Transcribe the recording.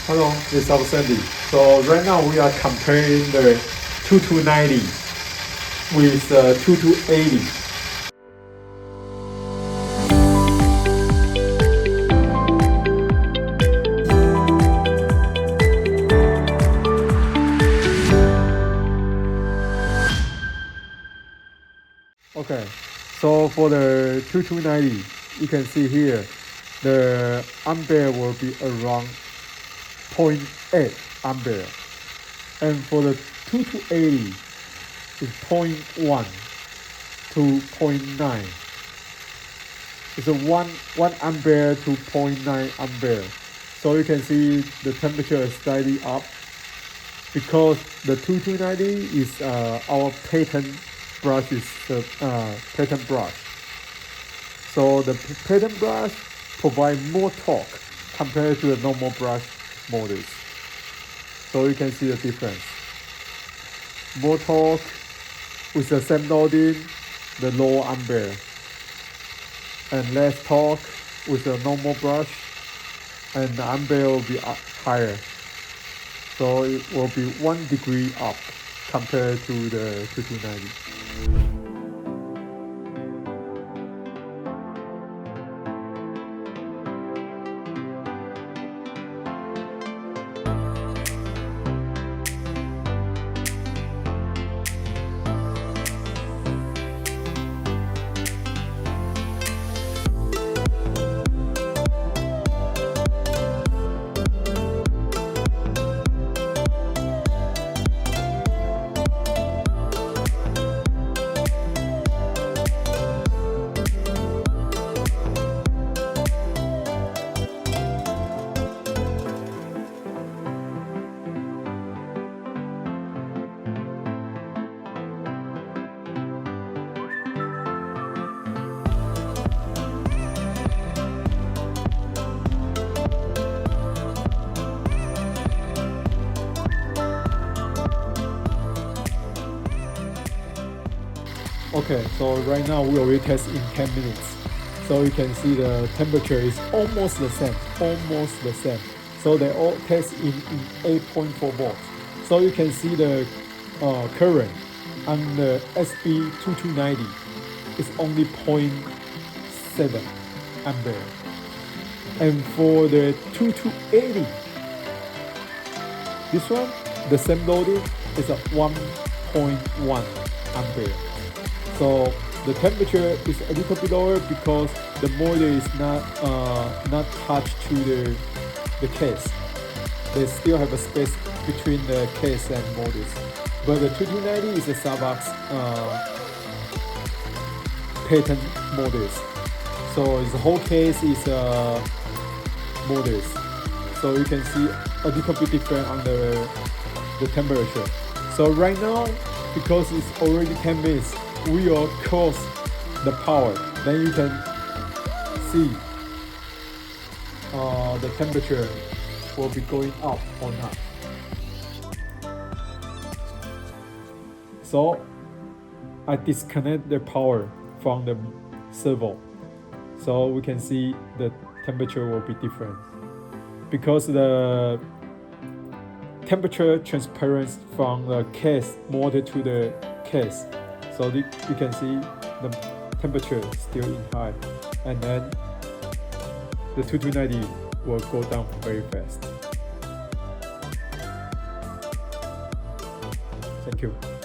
Hello, it's Sandy. So right now we are comparing the 2290 with 2280. Okay, so for the 2290, you can see here the ampere will be around 0.8 ampere, and for the 2280 is 0.1 to 0.9. It's a 1 ampere to 0.9 ampere. So you can see the temperature is slightly up because the 2290 is our patent brush is the patent brush. So the patent brush provides more torque compared to the normal brush models. So you can see the difference. More torque with the same loading, the low ampere, and less torque with the normal brush, and the ampere will be higher. So it will be 1 degree up compared to the 2290. Okay, so right now we already test in 10 minutes. So you can see the temperature is almost the same. So they all test in 8.4 volts. So you can see the current on the SB-2290 is only 0.7 ampere. And for the 2280, this one, the same loading is at 1.1 ampere. So the temperature is a little bit lower because the motor is not touched to the case. They still have a space between the case and motors. But the 2290 is a SAVOX patent motors. So the whole case is motors. So you can see a little bit different on the temperature. So right now, because it's already 10 minutes, we will close the power. Then you can see the temperature will be going up or not. So I disconnect the power from the servo, so we can see the temperature will be different because the temperature transference from the case motor to the case. So you can see the temperature is still in high, and then the 2290 will go down very fast. Thank you.